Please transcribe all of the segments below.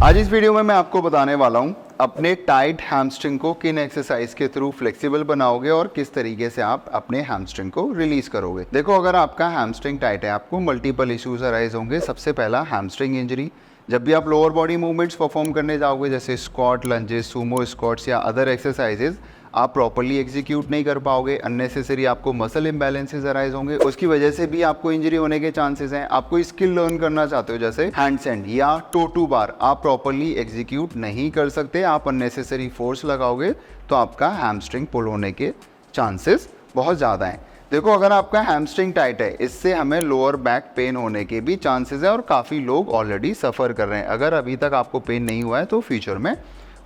आज इस वीडियो में मैं आपको बताने वाला हूं अपने टाइट हैमस्ट्रिंग को किन एक्सरसाइज के थ्रू फ्लेक्सिबल बनाओगे और किस तरीके से आप अपने हैमस्ट्रिंग को रिलीज करोगे। देखो, अगर आपका हैमस्ट्रिंग टाइट है, आपको मल्टीपल इश्यूज अराइज होंगे। सबसे पहला हैमस्ट्रिंग इंजरी। जब भी आप लोअर बॉडी मूवमेंट्स परफॉर्म करने जाओगे, जैसे स्क्वाट, लंजेस, सूमो स्क्वाट्स या अदर एक्सरसाइजेज, आप प्रॉपर्ली एग्जीक्यूट नहीं कर पाओगे। अननेसेसरी आपको मसल इम्बैलेंसेस अराइज होंगे, उसकी वजह से भी आपको इंजरी होने के चांसेस हैं। आप कोई स्किल लर्न करना चाहते हो, जैसे हैंडस्टैंड या टो टू बार, आप प्रॉपर्ली एग्जीक्यूट नहीं कर सकते, आप अननेसेसरी फोर्स लगाओगे तो आपका हैमस्ट्रिंग पुल होने के चांसेस बहुत ज़्यादा हैं। देखो, अगर आपका हैमस्ट्रिंग टाइट है, इससे हमें लोअर बैक पेन होने के भी चांसेस है और काफ़ी लोग ऑलरेडी सफ़र कर रहे हैं। अगर अभी तक आपको पेन नहीं हुआ है तो फ्यूचर में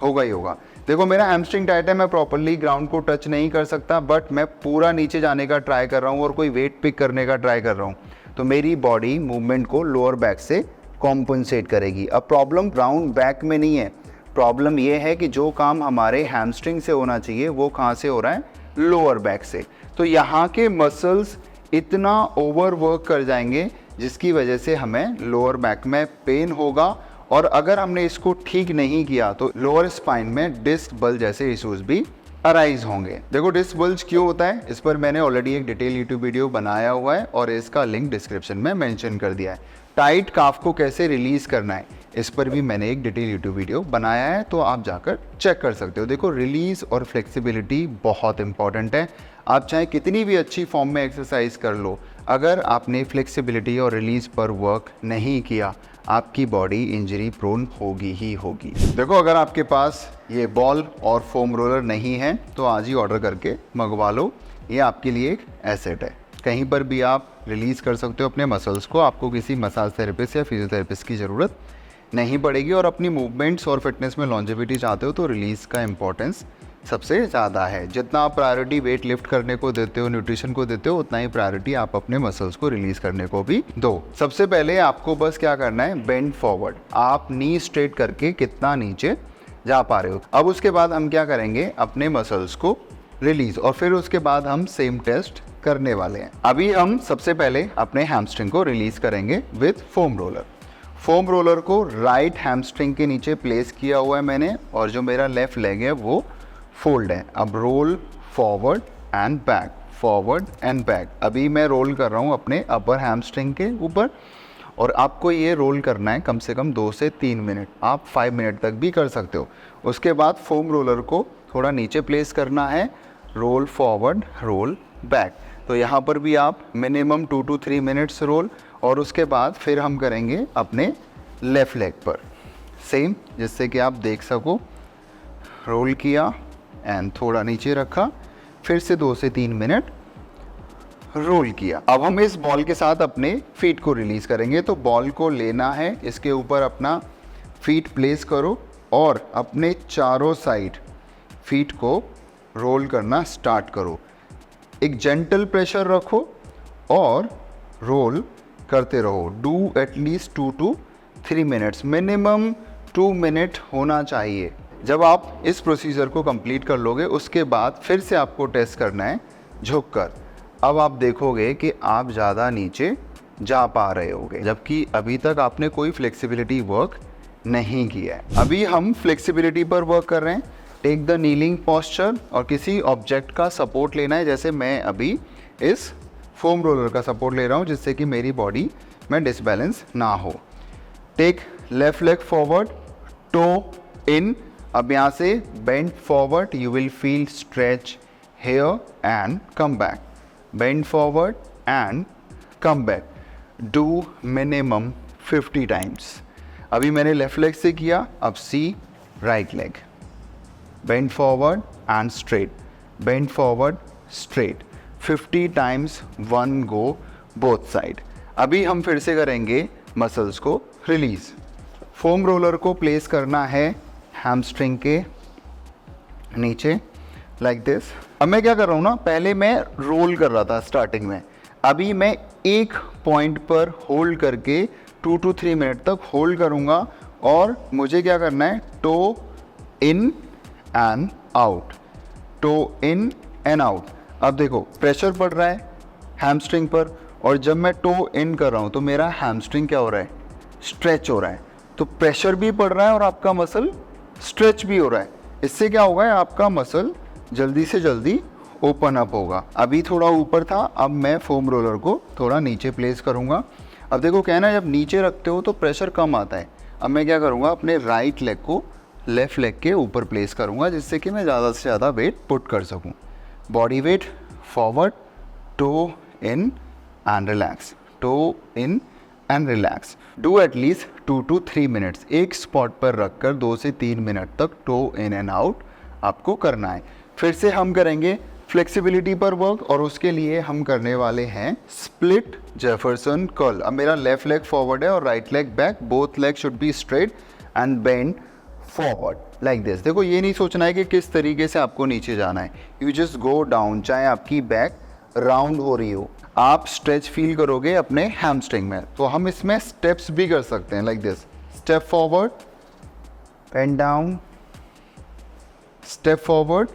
होगा ही होगा। देखो, मेरा हैमस्ट्रिंग टाइट है, मैं प्रॉपर्ली ग्राउंड को टच नहीं कर सकता, बट मैं पूरा नीचे जाने का ट्राई कर रहा हूँ और कोई वेट पिक करने का ट्राई कर रहा हूँ, तो मेरी बॉडी मूवमेंट को लोअर बैक से कॉम्पनसेट करेगी। अब प्रॉब्लम राउंड बैक में नहीं है, प्रॉब्लम ये है कि जो काम हमारे हैमस्ट्रिंग से होना चाहिए वो कहाँ से हो रहा है, लोअर बैक से। तो यहाँ के मसल्स इतना ओवरवर्क कर जाएंगे जिसकी वजह से हमें लोअर बैक में पेन होगा, और अगर हमने इसको ठीक नहीं किया तो लोअर स्पाइन में डिस्क बल्ज जैसे इश्यूज भी अराइज होंगे। देखो, डिस्क बल्ज क्यों होता है, इस पर मैंने ऑलरेडी एक डिटेल यूट्यूब वीडियो बनाया हुआ है और इसका लिंक डिस्क्रिप्शन में मेंशन कर दिया है। टाइट काफ को कैसे रिलीज करना है, इस पर भी मैंने एक डिटेल यूट्यूब वीडियो बनाया है, तो आप जाकर चेक कर सकते हो। देखो, रिलीज और फ्लेक्सिबिलिटी बहुत इंपॉर्टेंट है। आप चाहे कितनी भी अच्छी फॉर्म में एक्सरसाइज कर लो, अगर आपने फ्लेक्सिबिलिटी और रिलीज पर वर्क नहीं किया, आपकी बॉडी इंजरी प्रोन होगी ही होगी। देखो, अगर आपके पास ये बॉल और फोम रोलर नहीं है तो आज ही ऑर्डर करके मंगवा लो, ये आपके लिए एक एसेट है। कहीं पर भी आप रिलीज़ कर सकते हो अपने मसल्स को, आपको किसी मसाज थेरेपिस्ट या फिजियोथेरेपिस्ट की ज़रूरत नहीं पड़ेगी। और अपनी मूवमेंट्स और फिटनेस में लॉन्जेविटी चाहते हो तो रिलीज़ का इंपॉर्टेंस सबसे ज़्यादा है। जितना आप प्रायोरिटी वेट लिफ्ट करने को देते हो, न्यूट्रिशन को देते हो, उतना ही प्रायोरिटी आप अपने मसल्स को रिलीज करने को भी दो। सबसे पहले आपको बस क्या करना है, बेंड फॉरवर्ड। आप नी स्ट्रेट करके कितना नीचे जा पा रहे हो। अब उसके बाद हम क्या करेंगे, अपने मसल्स को रिलीज, और फिर उसके बाद हम सेम टेस्ट करने वाले हैं। अभी हम सबसे पहले अपने हैमस्ट्रिंग को रिलीज करेंगे with foam roller. Foam roller को राइट हैमस्ट्रिंग के नीचे प्लेस किया हुआ है मैंने, और जो मेरा लेफ्ट लेग है वो फोल्ड है। अब roll forward and back, forward and back. अभी मैं रोल कर रहा हूँ अपने अपर हैमस्ट्रिंग के ऊपर, और आपको ये रोल करना है कम से कम 2 से 3 मिनट, आप 5 मिनट तक भी कर सकते हो। उसके बाद फोम रोलर को थोड़ा नीचे प्लेस करना है, रोल फॉरवर्ड, रोल बैक। तो यहाँ पर भी आप मिनिमम 2 to 3 मिनट्स रोल, और उसके बाद फिर हम करेंगे अपने लेफ़्ट लेग पर सेम, जिससे कि आप देख सको। रोल किया एंड थोड़ा नीचे रखा, फिर से 2 से 3 मिनट रोल किया। अब हम इस बॉल के साथ अपने फीट को रिलीज करेंगे। तो बॉल को लेना है, इसके ऊपर अपना फीट प्लेस करो और अपने चारों साइड फीट को रोल करना स्टार्ट करो। एक जेंटल प्रेशर रखो और रोल करते रहो। Do at least 2 to 3 minutes, minimum 2 minute होना चाहिए। जब आप इस प्रोसीजर को कंप्लीट कर लोगे, उसके बाद फिर से आपको टेस्ट करना है झुककर। अब आप देखोगे कि आप ज़्यादा नीचे जा पा रहे होगे, जबकि अभी तक आपने कोई फ्लेक्सिबिलिटी वर्क नहीं किया है। अभी हम फ्लेक्सिबिलिटी पर वर्क कर रहे हैं। टेक द नीलिंग पोस्चर, और किसी ऑब्जेक्ट का सपोर्ट लेना है। जैसे मैं अभी इस फोम रोलर का सपोर्ट ले रहा हूँ, जिससे कि मेरी बॉडी में डिसबैलेंस ना हो। Take left leg forward, toe in. अब यहाँ से bend forward, you will feel stretch here and come back. Bend forward and come back. Do minimum 50 times. अभी मैंने लेफ्ट लेग से किया, अब see right leg. Bend forward and straight, bend forward straight, 50 times, one go both side. अभी हम फिर से करेंगे मसल्स को रिलीज। फोम रोलर को प्लेस करना है हैमस्ट्रिंग के नीचे लाइक दिस। अब मैं क्या कर रहा हूँ ना, पहले मैं रोल कर रहा था स्टार्टिंग में, अभी मैं एक पॉइंट पर होल्ड करके 2 to 3 मिनट तक होल्ड करूँगा, और मुझे क्या करना है, toe in and out, toe in and out. अब देखो, प्रेशर पड़ रहा है हैमस्ट्रिंग पर, और जब मैं टो इन कर रहा हूँ तो मेरा हैमस्ट्रिंग क्या हो रहा है, स्ट्रेच हो रहा है। तो प्रेशर भी पड़ रहा है और आपका मसल स्ट्रेच भी हो रहा है। इससे क्या होगा, आपका मसल जल्दी से जल्दी ओपन अप होगा। अभी थोड़ा ऊपर था, अब मैं फोम रोलर को थोड़ा नीचे प्लेस करूँगा। अब देखो क्या है ना, जब नीचे रखते हो तो प्रेशर कम आता है। अब मैं क्या करूँगा, अपने राइट लेग को लेफ़्ट लेग के ऊपर प्लेस करूँगा, जिससे कि मैं ज़्यादा से ज़्यादा वेट पुट कर सकूँ। Body weight forward, toe in and relax, toe in and relax. Do at least 2 to 3 minutes. एक स्पॉट पर रखकर 2 से 3 मिनट तक टो इन एंड आउट आपको करना है। फिर से हम करेंगे फ्लेक्सिबिलिटी पर वर्क, और उसके लिए हम करने वाले हैं स्प्लिट जेफरसन कर्ल। अब मेरा लेफ्ट लेग फॉरवर्ड है और right leg back, both leg should be straight and bend forward like this. देखो ये नहीं सोचना है कि किस तरीके से आपको नीचे जाना है, यू जस्ट गो डाउन। चाहे आपकी बैक राउंड हो रही हो, आप स्ट्रेच फील करोगे अपने हैमस्ट्रिंग में। तो हम इसमें स्टेप्स भी कर सकते हैं like this, step forward, bend down, step forward,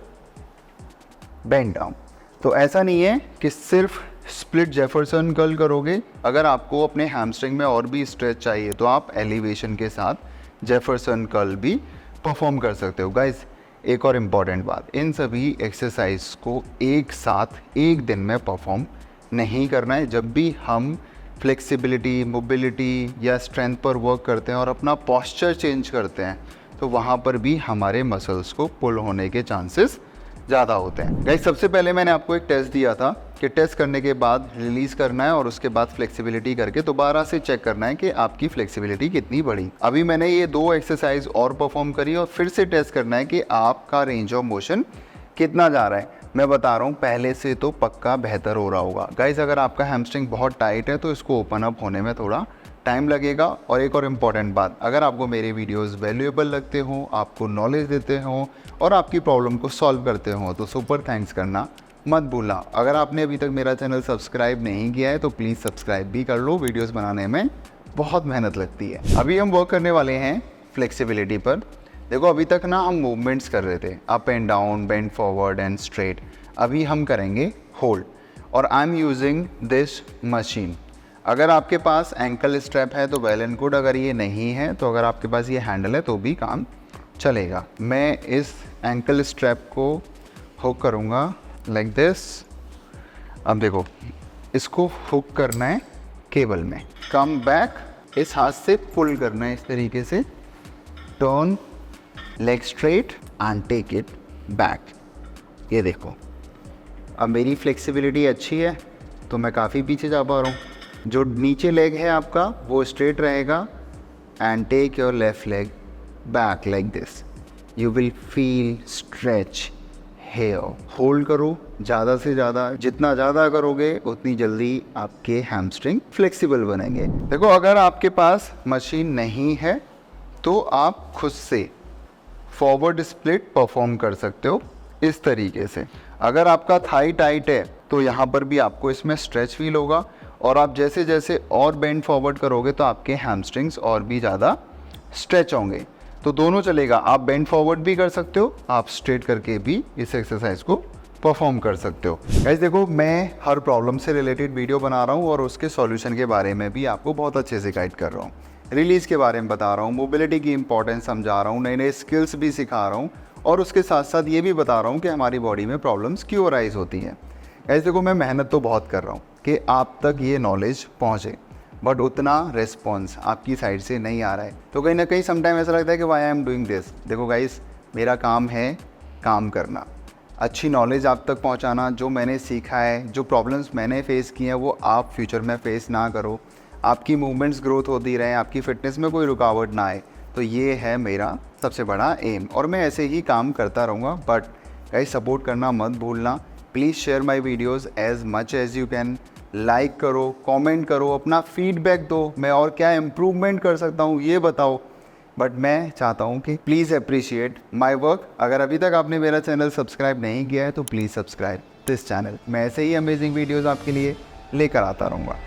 bend down. तो ऐसा नहीं है कि सिर्फ स्प्लिट जेफरसन कर्ल करोगे। अगर आपको अपने हैमस्ट्रिंग में और भी स्ट्रेच चाहिए तो आप एलिवेशन के साथ जेफरसन कर्ल भी परफॉर्म कर सकते हो। गाइस एक और इम्पॉर्टेंट बात, इन सभी एक्सरसाइज को एक साथ एक दिन में परफॉर्म नहीं करना है। जब भी हम फ्लेक्सिबिलिटी, मोबिलिटी या स्ट्रेंथ पर वर्क करते हैं और अपना पोस्चर चेंज करते हैं, तो वहाँ पर भी हमारे मसल्स को पुल होने के चांसेस ज़्यादा होते हैं। गाइस सबसे पहले मैंने आपको एक टेस्ट दिया था कि टेस्ट करने के बाद रिलीज़ करना है और उसके बाद फ्लेक्सिबिलिटी करके दोबारा से चेक करना है कि आपकी फ्लेक्सिबिलिटी कितनी बढ़ी। अभी मैंने ये 2 एक्सरसाइज और परफॉर्म करी और फिर से टेस्ट करना है कि आपका रेंज ऑफ मोशन कितना जा रहा है। मैं बता रहा हूँ पहले से तो पक्का बेहतर हो रहा होगा। गाइस अगर आपका हैमस्ट्रिंग बहुत टाइट है तो इसको ओपन अप होने में थोड़ा टाइम लगेगा। और एक और इम्पॉर्टेंट बात, अगर आपको मेरे वीडियोस वैल्यूएबल लगते हो, आपको नॉलेज देते हो और आपकी प्रॉब्लम को सॉल्व करते हो, तो सुपर थैंक्स करना मत भूलना। अगर आपने अभी तक मेरा चैनल सब्सक्राइब नहीं किया है तो प्लीज़ सब्सक्राइब भी कर लो, वीडियोस बनाने में बहुत मेहनत लगती है। अभी हम वर्क करने वाले हैं फ्लेक्सिबिलिटी पर। देखो अभी तक ना हम मूवमेंट्स कर रहे थे, up and down, bend forward and straight. अभी हम करेंगे होल्ड, और I am using this machine. अगर आपके पास एंकल स्ट्रैप है तो वेल एंड गुड, अगर ये नहीं है तो अगर आपके पास ये हैंडल है तो भी काम चलेगा। मैं इस एंकल स्ट्रैप को हुक करूँगा लाइक दिस। अब देखो इसको हुक करना है केबल में, कम बैक, इस हाथ से पुल करना है इस तरीके से, turn leg straight and take it back. ये देखो अब मेरी फ्लेक्सिबिलिटी अच्छी है तो मैं काफ़ी पीछे जा पा रहा हूँ। जो नीचे लेग है आपका वो स्ट्रेट रहेगा and take your left leg back like this, you will feel stretch here. Hold करो ज़्यादा से ज़्यादा, जितना ज़्यादा करोगे उतनी जल्दी आपके हैमस्ट्रिंग फ्लेक्सिबल बनेंगे। देखो अगर आपके पास मशीन नहीं है तो आप खुद से फॉरवर्ड स्प्लिट परफॉर्म कर सकते हो इस तरीके से। अगर आपका थाई टाइट है तो यहाँ पर भी आपको इसमें स्ट्रेच फील होगा, और आप जैसे जैसे और बेंड फॉरवर्ड करोगे तो आपके हैमस्ट्रिंग्स और भी ज़्यादा स्ट्रेच होंगे। तो दोनों चलेगा, आप बेंड फॉरवर्ड भी कर सकते हो, आप स्ट्रेट करके भी इस एक्सरसाइज को परफॉर्म कर सकते हो। गाइस देखो मैं हर प्रॉब्लम से रिलेटेड वीडियो बना रहा हूँ और उसके सॉल्यूशन के बारे में भी आपको बहुत अच्छे से गाइड कर रहा हूँ। रिलीज़ के बारे में बता रहा हूँ, मोबिलिटी की इंपॉर्टेंस समझा रहा हूँ, नए नए स्किल्स भी सिखा रहा हूँ, और उसके साथ साथ ये भी बता रहा हूँ कि हमारी बॉडी में प्रॉब्लम्स क्यों अराइज होती हैं। गाइस देखो मैं मेहनत तो बहुत कर रहा हूँ कि आप तक ये नॉलेज पहुँचे, बट उतना रिस्पॉन्स आपकी साइड से नहीं आ रहा है। तो कहीं ना कहीं समटाइम ऐसा लगता है कि why I am doing this. देखो गाइस मेरा काम है काम करना, अच्छी नॉलेज आप तक पहुंचाना। जो मैंने सीखा है, जो प्रॉब्लम्स मैंने फेस किए हैं वो आप फ्यूचर में फेस ना करो, आपकी मूवमेंट्स ग्रोथ होती रहे, आपकी फ़िटनेस में कोई रुकावट ना आए। तो ये है मेरा सबसे बड़ा एम, और मैं ऐसे ही काम करता रहूँगा। बट गाइस सपोर्ट करना मत भूलना। Please share my videos as much as you can. Like करो, कमेंट करो, अपना फीडबैक दो, मैं और क्या इम्प्रूवमेंट कर सकता हूँ ये बताओ। बट मैं चाहता हूँ कि प्लीज़ अप्रिशिएट माय वर्क। अगर अभी तक आपने मेरा चैनल सब्सक्राइब नहीं किया है तो प्लीज़ सब्सक्राइब दिस चैनल। मैं ऐसे ही अमेजिंग वीडियोज़ आपके लिए लेकर आता रहूँगा।